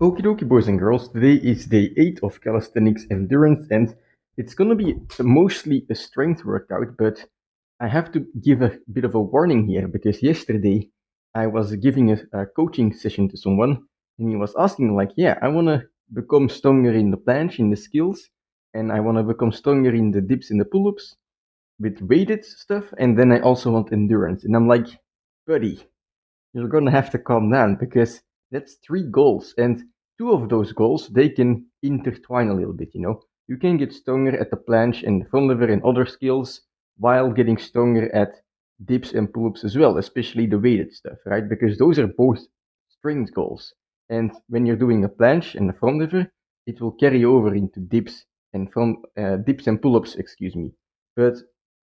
Okie dokie, boys and girls. Today is day 8 of Calisthenics Endurance, and it's gonna be mostly a strength workout, but I have to give a bit of a warning here because yesterday I was giving a coaching session to someone, and he was asking, like, yeah, I wanna become stronger in the planche, in the skills, and I wanna become stronger in the dips and the pull ups with weighted stuff, and then I also want endurance. And I'm like, buddy, you're gonna have to calm down because that's three goals, and two of those goals they can intertwine a little bit. You can get stronger at the planche and front lever and other skills while getting stronger at dips and pull-ups as well, especially the weighted stuff, right? Because those are both strength goals, and when you're doing a planche and a front lever, it will carry over into dips and pull-ups, excuse me. But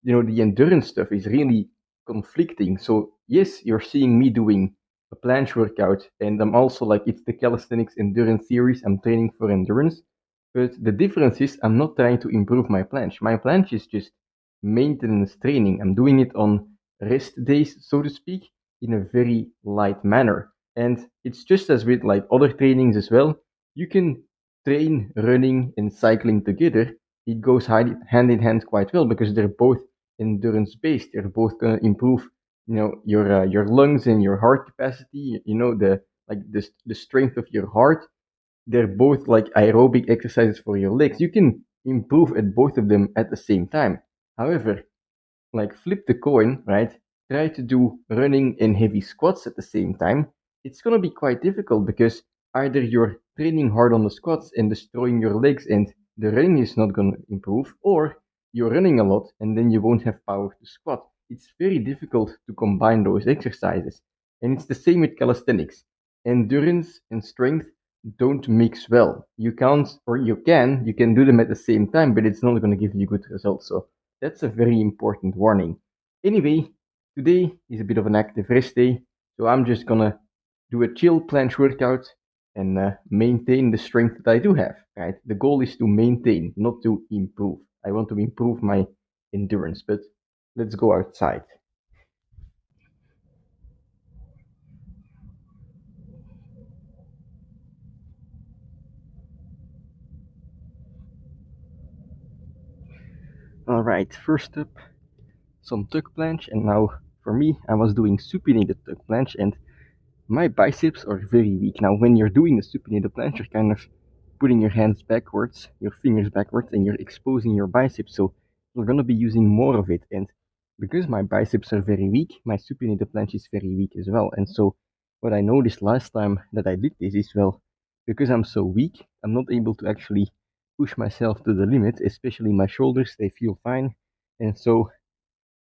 the endurance stuff is really conflicting. So yes, you're seeing me doing a planche workout, and I'm also like it's the calisthenics endurance series. I'm training for endurance, but the difference is I'm not trying to improve my planche. My planche is just maintenance training. I'm doing it on rest days, so to speak, in a very light manner. And it's just as with like other trainings as well. You can train running and cycling together. It goes hand in hand quite well because they're both endurance based. They're both gonna improve, your lungs and your heart capacity. The strength of your heart. They're both like aerobic exercises for your legs. You can improve at both of them at the same time. However, like flip the coin, right? Try to do running and heavy squats at the same time. It's gonna be quite difficult because either you're training hard on the squats and destroying your legs and the running is not gonna improve, or you're running a lot and then you won't have power to squat. It's very difficult to combine those exercises. And it's the same with calisthenics. Endurance and strength don't mix well. You can't, or you can do them at the same time, but it's not gonna give you good results. So that's a very important warning. Anyway, today is a bit of an active rest day, so I'm just gonna do a chill planche workout and maintain the strength that I do have. Right, the goal is to maintain, not to improve. I want to improve my endurance, but let's go outside. All right, first up, some tuck planche, and now for me, I was doing supinated tuck planche, and my biceps are very weak. Now, when you're doing a supinated planche, you're kind of putting your hands backwards, your fingers backwards, and you're exposing your biceps. So you're gonna be using more of it. And because my biceps are very weak, my supinated planche is very weak as well. And so what I noticed last time that I did this is, well, because I'm so weak, I'm not able to actually push myself to the limit, especially my shoulders, they feel fine. And so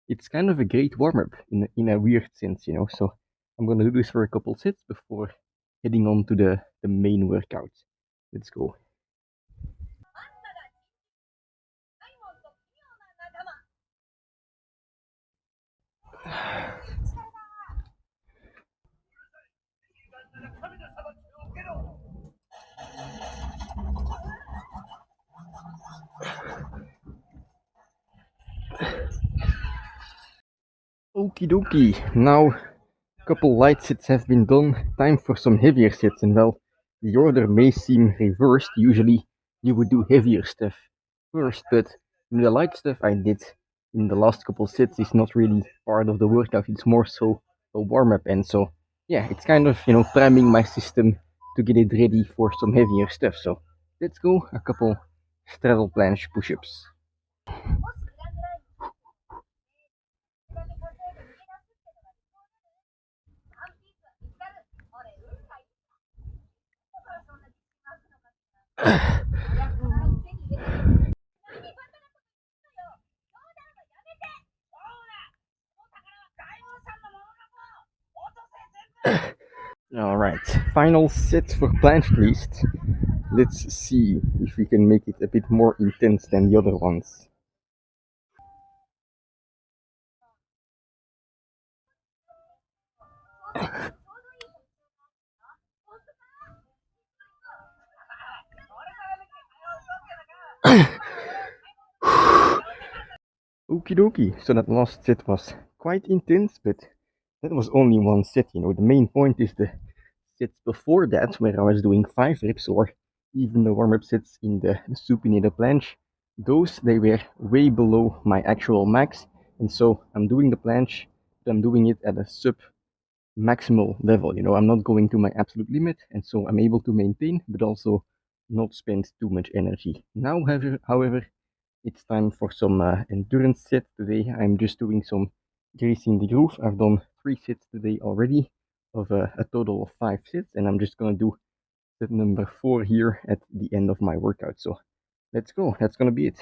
it's kind of a great warm up in a weird sense. So I'm gonna do this for a couple sets before heading on to the main workout. Let's go. Okie dokie. Now, a couple light sets have been done. Time for some heavier sets. And well, the order may seem reversed. Usually, you would do heavier stuff first, but the light stuff I did in the last couple sets is not really part of the workout. It's more so a warm up. And so, yeah, it's kind of, priming my system to get it ready for some heavier stuff. So, let's go. A couple straddle planche push ups. All right, final set for planche list. Let's see if we can make it a bit more intense than the other ones. Okie dokie, so that last set was quite intense, but that was only one set. The main point is the sets before that, where I was doing 5 reps or even the warm up sets in the supinated planche, those they were way below my actual max. And so I'm doing the planche, but I'm doing it at a sub maximal level. I'm not going to my absolute limit, and so I'm able to maintain, but also not spend too much energy. Now, however, it's time for some endurance sets. Today, I'm just doing some greasing the groove. I've done 3 sets today already of a total of 5 sets, and I'm just gonna do set number 4 here at the end of my workout. So let's go. That's gonna be it.